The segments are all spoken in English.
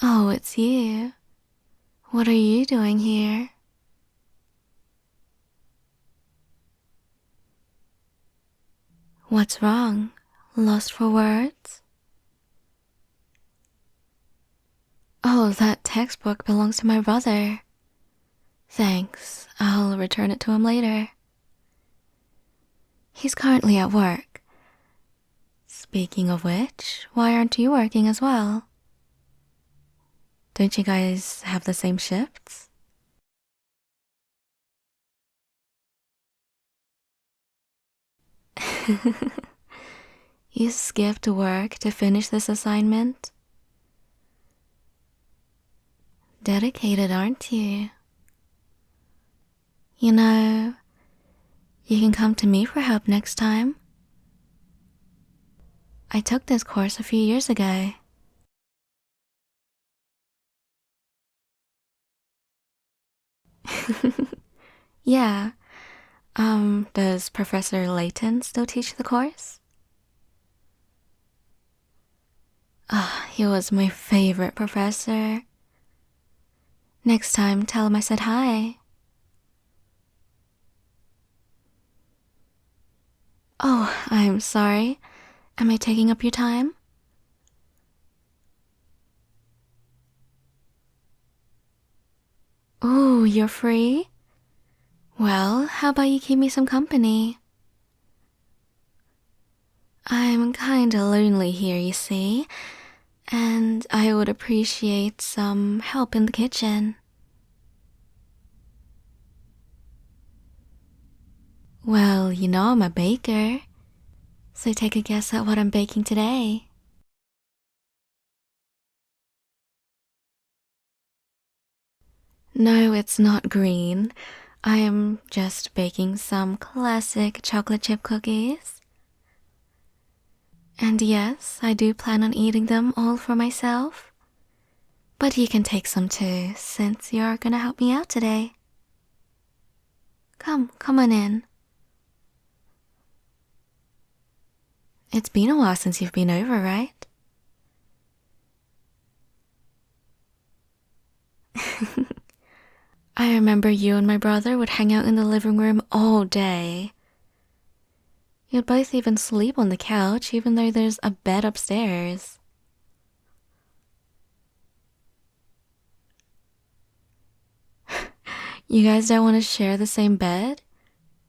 Oh, it's you. What are you doing here? What's wrong? Lost for words? Oh, that textbook belongs to my brother. Thanks, I'll return it to him later. He's currently at work. Speaking of which, why aren't you working as well? Don't you guys have the same shifts? You skipped work to finish this assignment? Dedicated, aren't you? You know, you can come to me for help next time. I took this course a few years ago. Yeah. Does Professor Layton still teach the course? He was my favorite professor. Next time, tell him I said hi. Oh, I'm sorry. Am I taking up your time? Oh, you're free? Well, how about you keep me some company? I'm kinda lonely here, you see, and I would appreciate some help in the kitchen. Well, you know I'm a baker, so take a guess at what I'm baking today. No, it's not green. I am just baking some classic chocolate chip cookies. And yes, I do plan on eating them all for myself. But you can take some too, since you're gonna help me out today. Come on in. It's been a while since you've been over, right? I remember you and my brother would hang out in the living room all day. You'd both even sleep on the couch, even though there's a bed upstairs. You guys don't want to share the same bed,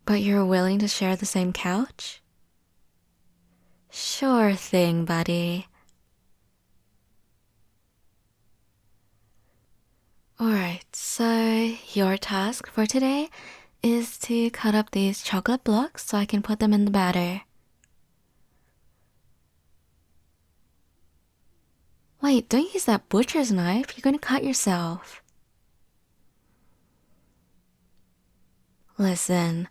but you're willing to share the same couch? Sure thing, buddy. Alright, so your task for today is to cut up these chocolate blocks so I can put them in the batter. Wait, don't use that butcher's knife. You're gonna cut yourself. Listen,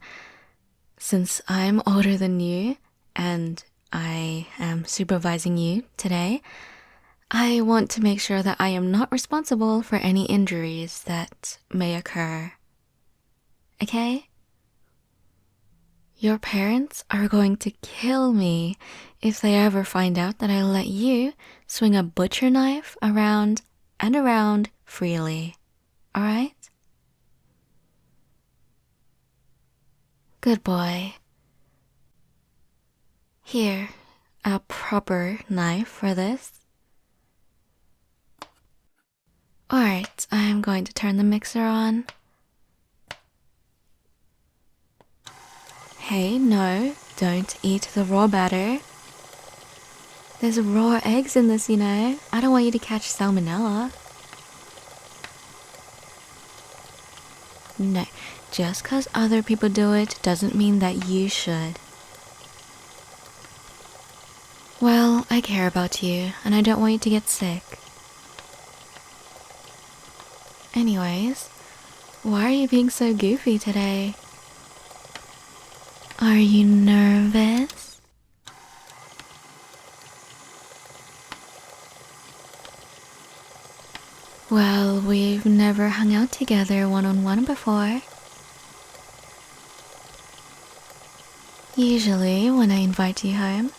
since I'm older than you and I am supervising you today, I want to make sure that I am not responsible for any injuries that may occur. Okay? Your parents are going to kill me if they ever find out that I let you swing a butcher knife around and around freely. Alright? Good boy. Here, a proper knife for this. Alright, I'm going to turn the mixer on. Hey, no, don't eat the raw batter. There's raw eggs in this, you know. I don't want you to catch salmonella. No, just because other people do it doesn't mean that you should. Well, I care about you, and I don't want you to get sick. Anyways, why are you being so goofy today? Are you nervous? Well, we've never hung out together one-on-one before. Usually, when I invite you home,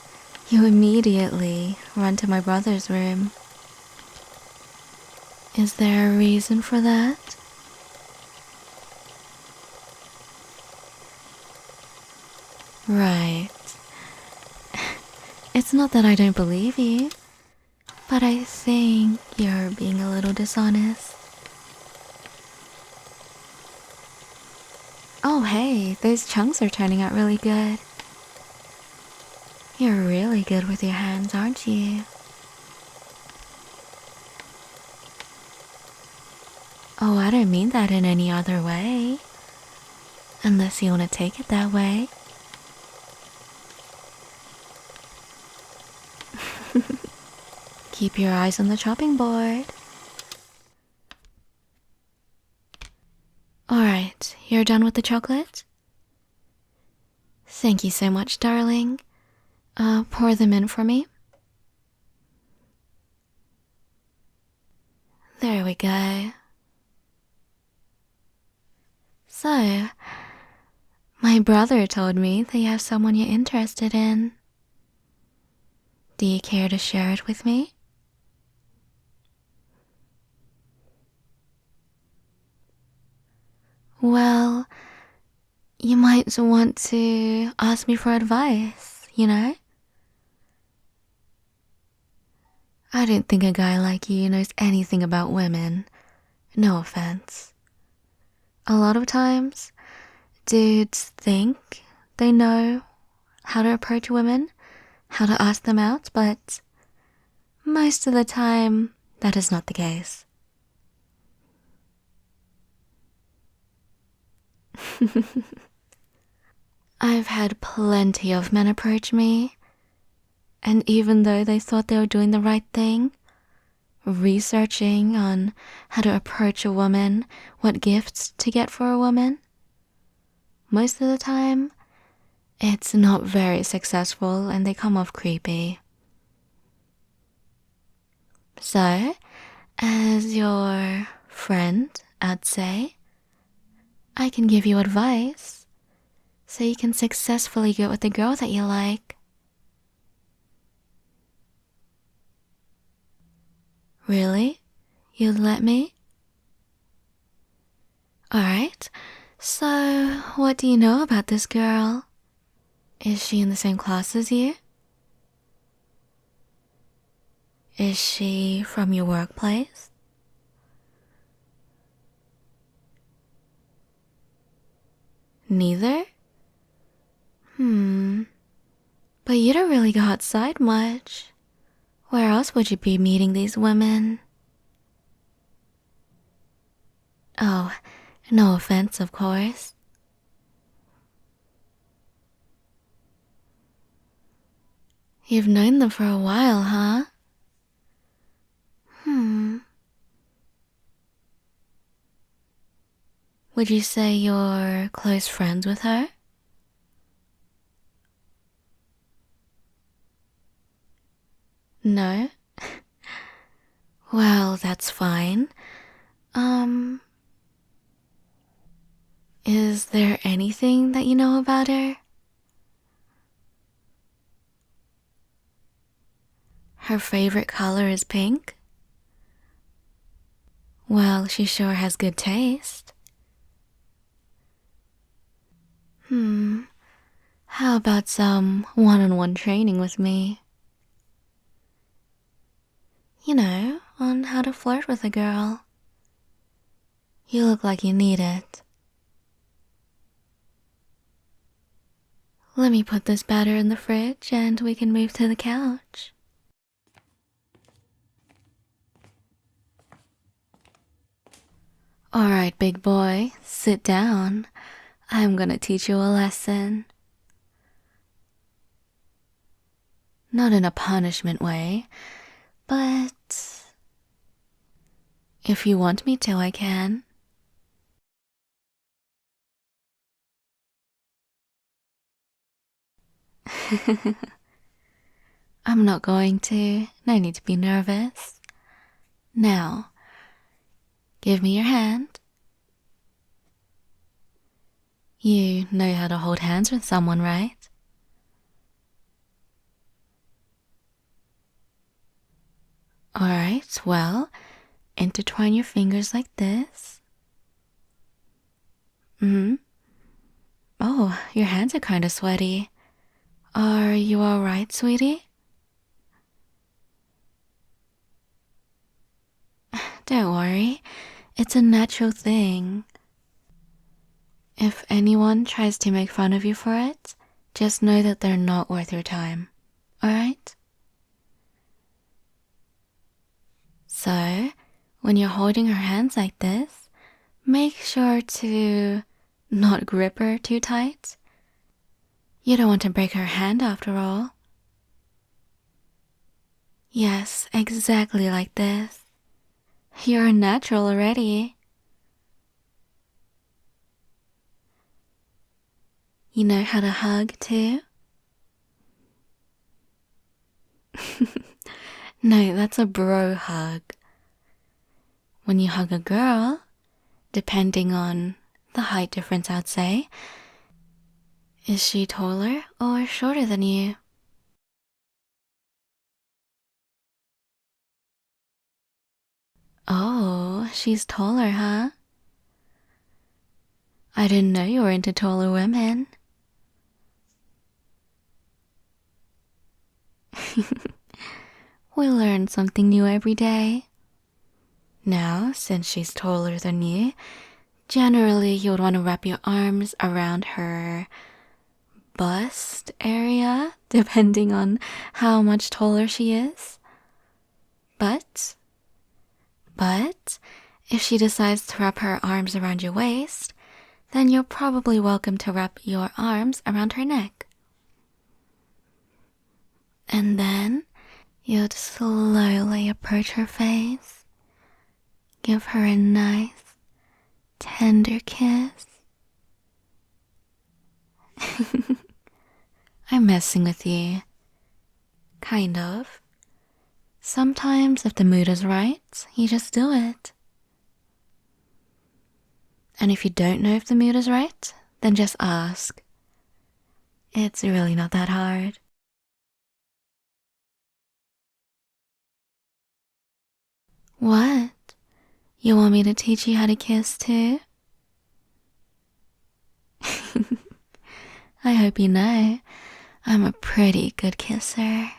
you immediately run to my brother's room. Is there a reason for that? Right. It's not that I don't believe you, but I think you're being a little dishonest. Oh hey, those chunks are turning out really good. You're really good with your hands, aren't you? Oh, I don't mean that in any other way. Unless you want to take it that way. Keep your eyes on the chopping board. Alright, you're done with the chocolate? Thank you so much, darling. Pour them in for me. There we go. So, my brother told me that you have someone you're interested in. Do you care to share it with me? Well, you might want to ask me for advice, you know? I don't think a guy like you knows anything about women. No offense. A lot of times, dudes think they know how to approach women, how to ask them out, but most of the time, that is not the case. I've had plenty of men approach me, and even though they thought they were doing the right thing, researching on how to approach a woman, what gifts to get for a woman, most of the time, it's not very successful and they come off creepy. So, as your friend, I'd say, I can give you advice so you can successfully get with the girl that you like. Really? You'd let me? Alright, so what do you know about this girl? Is she in the same class as you? Is she from your workplace? Neither? But you don't really go outside much. Where else would you be meeting these women? Oh, no offense, of course. You've known them for a while, huh? Would you say you're close friends with her? No? Well, that's fine. Is there anything that you know about her? Her favorite color is pink? Well, she sure has good taste. How about some one-on-one training with me? You know, on how to flirt with a girl. You look like you need it. Let me put this batter in the fridge and we can move to the couch. Alright, big boy, sit down. I'm gonna teach you a lesson. Not in a punishment way, but if you want me to, I can. I'm not going to. No need to be nervous. Now, give me your hand. You know how to hold hands with someone, right? Alright, well, intertwine your fingers like this. Oh, your hands are kind of sweaty. Are you all right, sweetie? Don't worry, it's a natural thing. If anyone tries to make fun of you for it, just know that they're not worth your time, alright? So, when you're holding her hands like this, make sure to not grip her too tight. You don't want to break her hand after all. Yes, exactly like this. You're a natural already. You know how to hug too? No, that's a bro hug. When you hug a girl, depending on the height difference, I'd say, is she taller or shorter than you? Oh, she's taller, huh? I didn't know you were into taller women. We learn something new every day. Now, since she's taller than you, generally you would want to wrap your arms around her bust area, depending on how much taller she is. But, if she decides to wrap her arms around your waist, then you're probably welcome to wrap your arms around her neck. And then you'd slowly approach her face, give her a nice, tender kiss. I'm messing with you. Kind of. Sometimes if the mood is right, you just do it. And if you don't know if the mood is right, then just ask. It's really not that hard. What? You want me to teach you how to kiss too? I hope you know, I'm a pretty good kisser.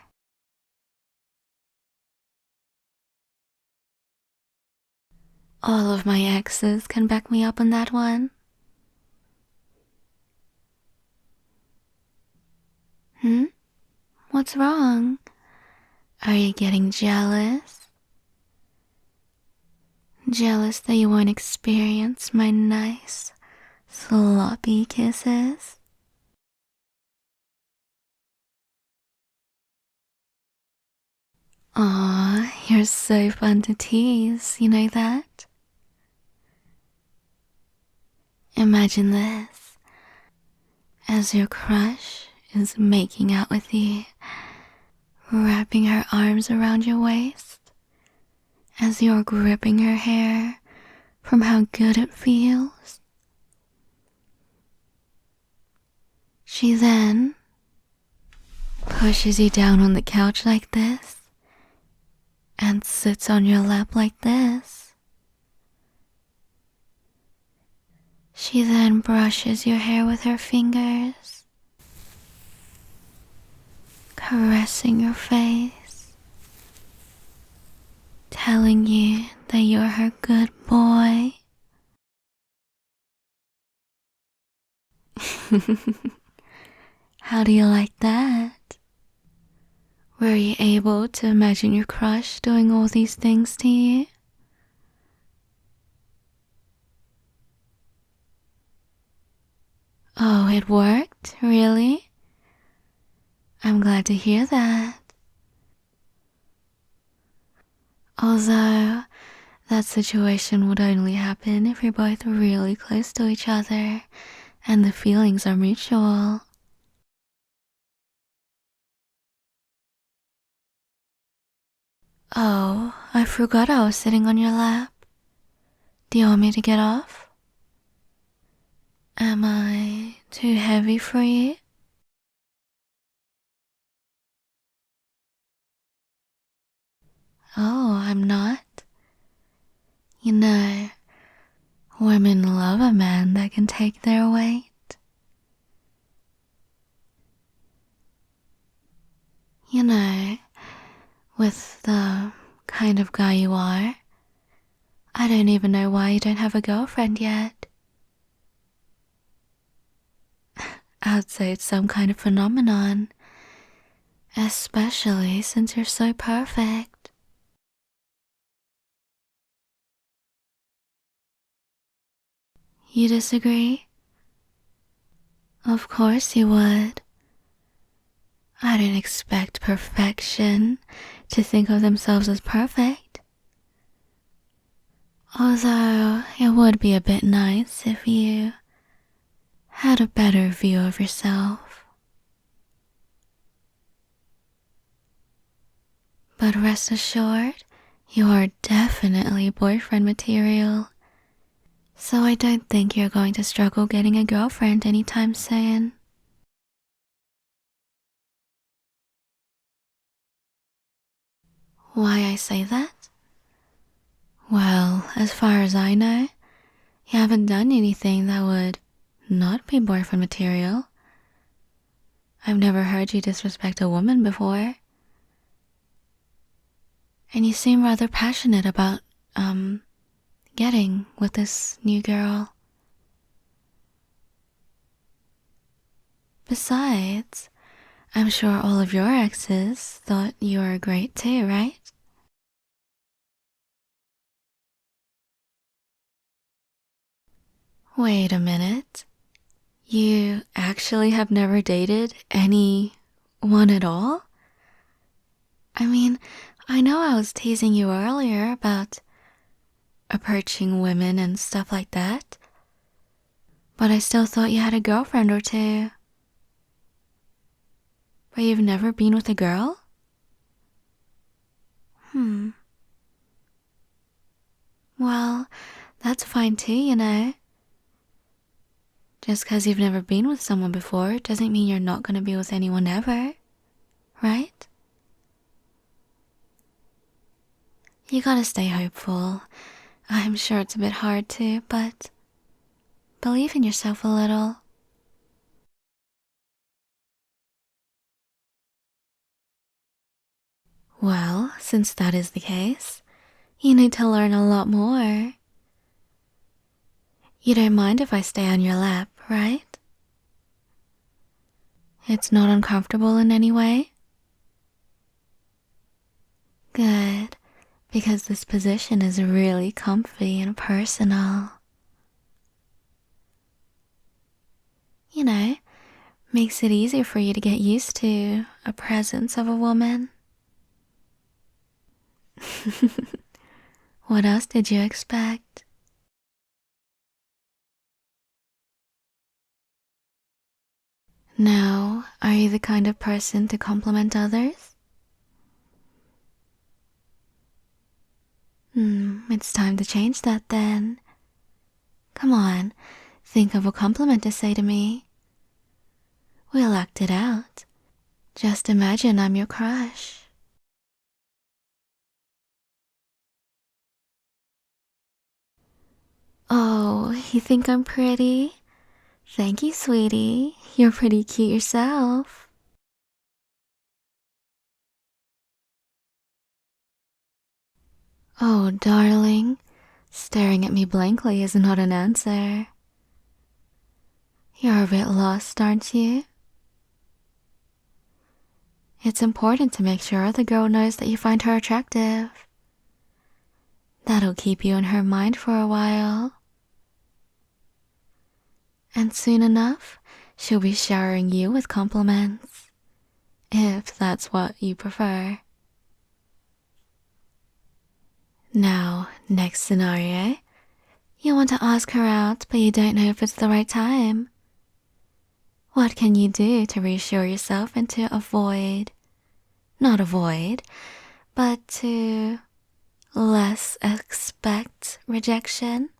All of my exes can back me up on that one. What's wrong? Are you getting jealous? Jealous that you won't experience my nice, sloppy kisses? Aw, you're so fun to tease, you know that? Imagine this, as your crush is making out with you, wrapping her arms around your waist, as you're gripping her hair from how good it feels. She then pushes you down on the couch like this and sits on your lap like this. She then brushes your hair with her fingers, caressing your face, telling you that you're her good boy. How do you like that? Were you able to imagine your crush doing all these things to you? Oh, it worked? Really? I'm glad to hear that. Although, that situation would only happen if you're both really close to each other and the feelings are mutual. Oh, I forgot I was sitting on your lap. Do you want me to get off? Am I too heavy for you? Oh, I'm not? can take their weight. You know, with the kind of guy you are, I don't even know why you don't have a girlfriend yet. I'd say it's some kind of phenomenon, especially since you're so perfect. You disagree? Of course you would. I don't expect perfection to think of themselves as perfect. Although it would be a bit nice if you had a better view of yourself. But rest assured, you are definitely boyfriend material. So I don't think you're going to struggle getting a girlfriend anytime soon. Why I say that? Well, as far as I know, you haven't done anything that would not be boyfriend material. I've never heard you disrespect a woman before. And you seem rather passionate about, getting with this new girl. Besides, I'm sure all of your exes thought you were great too, right? Wait a minute. You actually have never dated anyone at all? I mean, I know I was teasing you earlier about approaching women and stuff like that, but I still thought you had a girlfriend or two. But you've never been with a girl? Well, that's fine too, you know. Just because you've never been with someone before doesn't mean you're not going to be with anyone ever, right? You gotta stay hopeful. I'm sure it's a bit hard to, but believe in yourself a little. Well, since that is the case, you need to learn a lot more. You don't mind if I stay on your lap, right? It's not uncomfortable in any way? Good, because this position is really comfy and personal. You know, makes it easier for you to get used to a presence of a woman. What else did you expect? Now, are you the kind of person to compliment others? It's time to change that then. Come on, think of a compliment to say to me. We'll act it out. Just imagine I'm your crush. Oh, you think I'm pretty? Thank you, sweetie. You're pretty cute yourself. Oh, darling, staring at me blankly is not an answer. You're a bit lost, aren't you? It's important to make sure the girl knows that you find her attractive. That'll keep you in her mind for a while. And soon enough, she'll be showering you with compliments, if that's what you prefer. Now, next scenario. You want to ask her out, but you don't know if it's the right time. What can you do to reassure yourself and to not avoid, but to less expect rejection?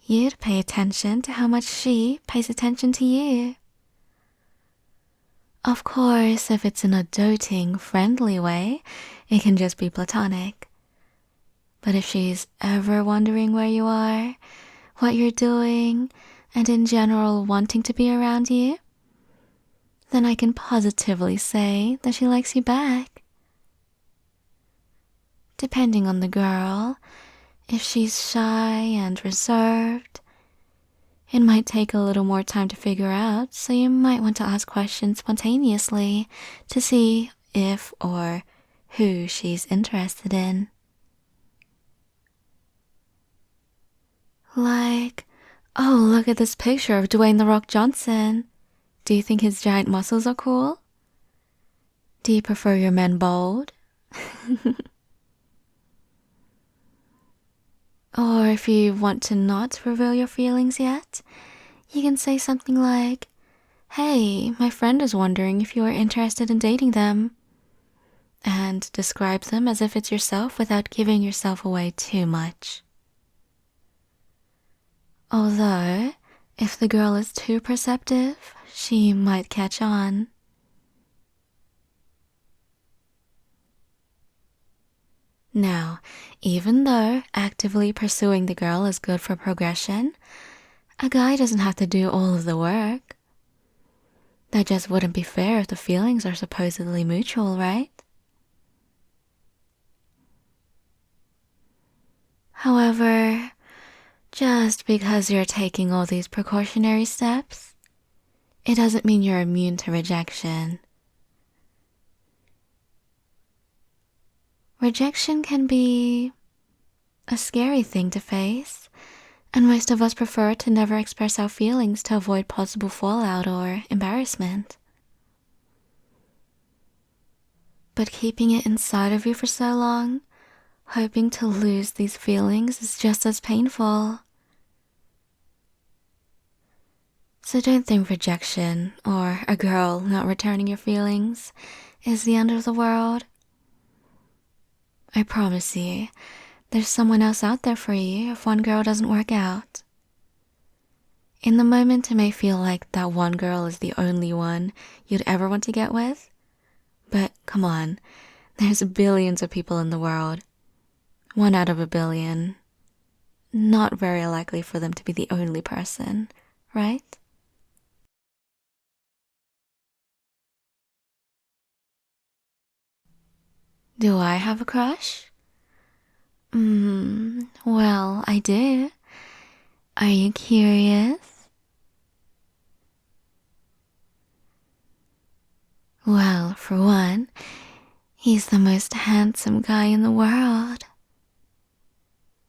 You'd pay attention to how much she pays attention to you. Of course, if it's in a doting, friendly way, it can just be platonic. But if she's ever wondering where you are, what you're doing, and in general wanting to be around you, then I can positively say that she likes you back. Depending on the girl, if she's shy and reserved, it might take a little more time to figure out, so you might want to ask questions spontaneously to see if or who she's interested in. Like, oh, look at this picture of Dwayne "The Rock" Johnson. Do you think his giant muscles are cool? Do you prefer your men bold? Or if you want to not reveal your feelings yet, you can say something like, "Hey, my friend is wondering if you are interested in dating them," and describe them as if it's yourself without giving yourself away too much. Although, if the girl is too perceptive, she might catch on. Now, even though actively pursuing the girl is good for progression, a guy doesn't have to do all of the work. That just wouldn't be fair if the feelings are supposedly mutual, right? However, just because you're taking all these precautionary steps, it doesn't mean you're immune to rejection. Rejection can be a scary thing to face, and most of us prefer to never express our feelings to avoid possible fallout or embarrassment. But keeping it inside of you for so long, hoping to lose these feelings, is just as painful. So don't think rejection or a girl not returning your feelings is the end of the world. I promise you, there's someone else out there for you if one girl doesn't work out. In the moment, it may feel like that one girl is the only one you'd ever want to get with, but come on, there's billions of people in the world. 1 out of a billion. Not very likely for them to be the only person, right? Do I have a crush? Well, I do. Are you curious? Well, for one, he's the most handsome guy in the world.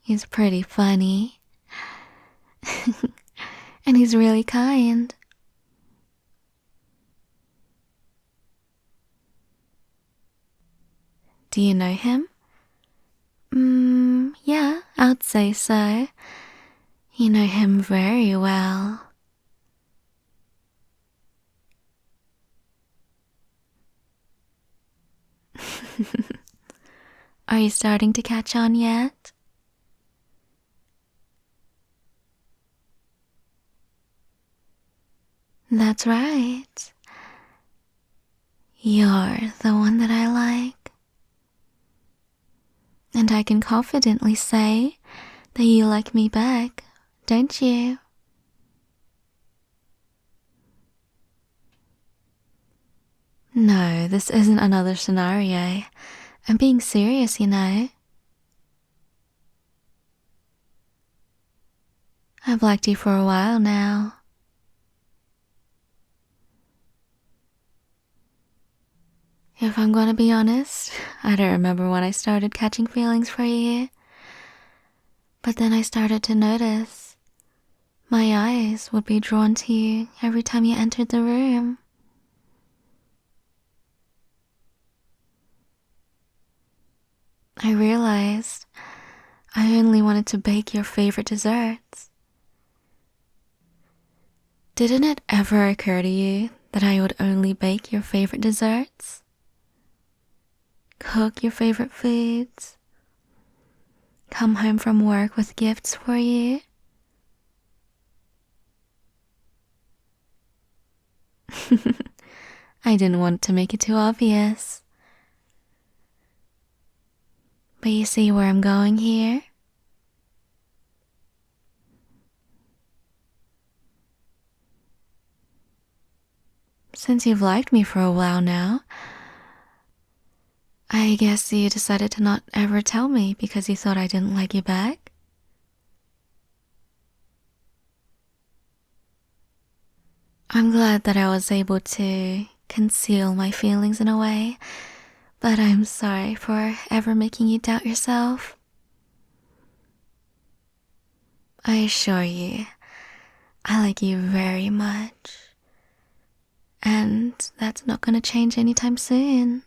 He's pretty funny. And he's really kind. Do you know him? Yeah, I'd say so. You know him very well. Are you starting to catch on yet? That's right. You're the one that I like. And I can confidently say that you like me back, don't you? No, this isn't another scenario. I'm being serious, you know. I've liked you for a while now. If I'm gonna be honest, I don't remember when I started catching feelings for you. But then I started to notice my eyes would be drawn to you every time you entered the room. I realized I only wanted to bake your favorite desserts. Didn't it ever occur to you that I would only bake your favorite desserts? Cook your favorite foods? Come home from work with gifts for you? I didn't want to make it too obvious. But you see where I'm going here? Since you've liked me for a while now, I guess you decided to not ever tell me because you thought I didn't like you back? I'm glad that I was able to conceal my feelings in a way, but I'm sorry for ever making you doubt yourself. I assure you, I like you very much, and that's not gonna change anytime soon.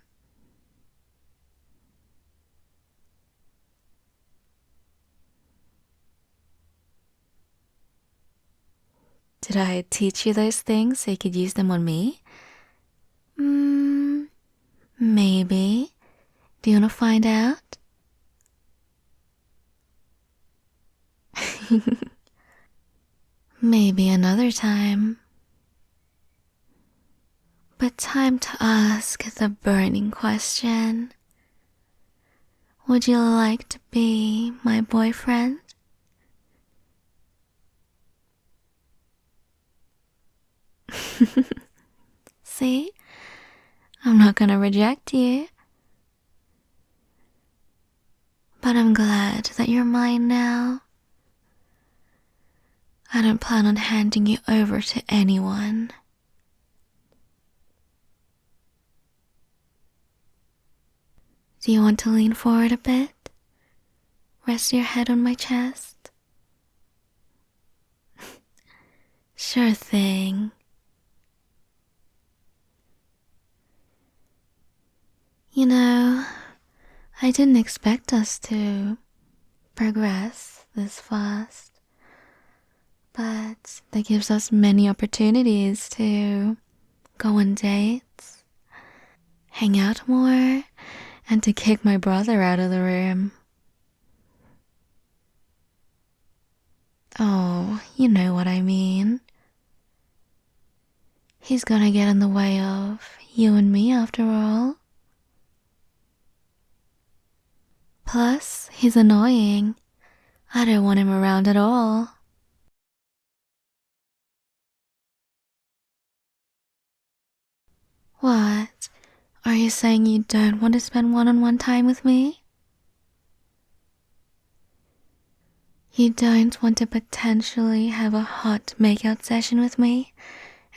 Did I teach you those things so you could use them on me? Maybe. Do you want to find out? Maybe another time. But time to ask the burning question. Would you like to be my boyfriend? See? I'm not gonna reject you. But I'm glad that you're mine now. I don't plan on handing you over to anyone. Do you want to lean forward a bit? Rest your head on my chest? Sure thing. You know, I didn't expect us to progress this fast, but that gives us many opportunities to go on dates, hang out more, and to kick my brother out of the room. Oh, you know what I mean. He's gonna get in the way of you and me after all. Plus, he's annoying. I don't want him around at all. What? Are you saying you don't want to spend one-on-one time with me? You don't want to potentially have a hot makeout session with me,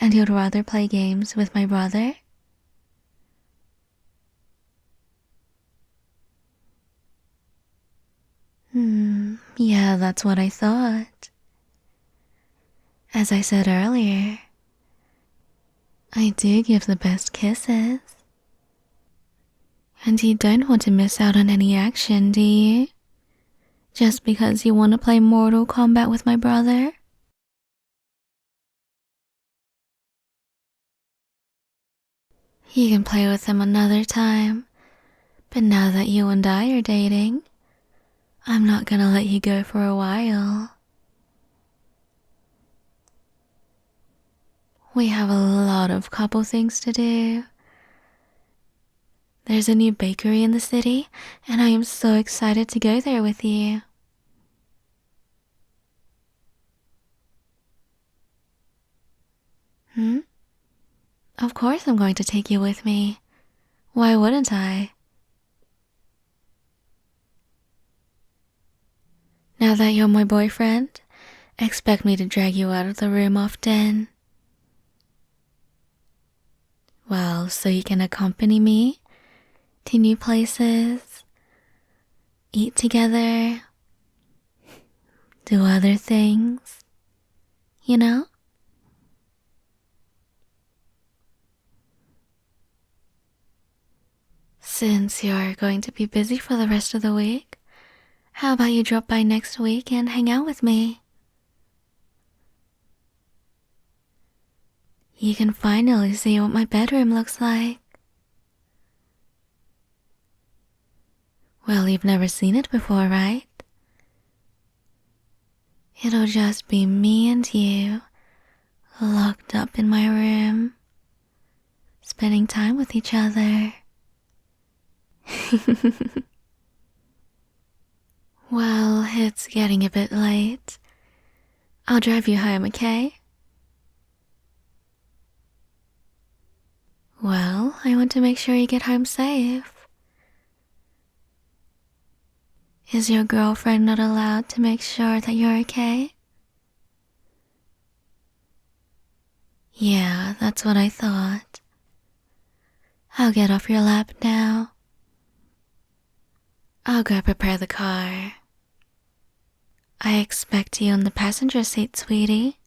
and you'd rather play games with my brother? Yeah, that's what I thought. As I said earlier, I do give the best kisses. And you don't want to miss out on any action, do you? Just because you want to play Mortal Kombat with my brother? You can play with him another time, but now that you and I are dating, I'm not gonna let you go for a while. We have a lot of couple things to do. There's a new bakery in the city, and I am so excited to go there with you. Of course I'm going to take you with me. Why wouldn't I? Now that you're my boyfriend, expect me to drag you out of the room often. Well, so you can accompany me to new places, eat together, do other things, you know? Since you're going to be busy for the rest of the week, how about you drop by next week and hang out with me? You can finally see what my bedroom looks like. Well, you've never seen it before, right? It'll just be me and you, locked up in my room, spending time with each other. Well, it's getting a bit late. I'll drive you home, okay? Well, I want to make sure you get home safe. Is your girlfriend not allowed to make sure that you're okay? Yeah, that's what I thought. I'll get off your lap now. I'll go prepare the car. I expect you on the passenger seat, sweetie.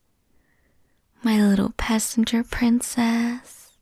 My little passenger princess.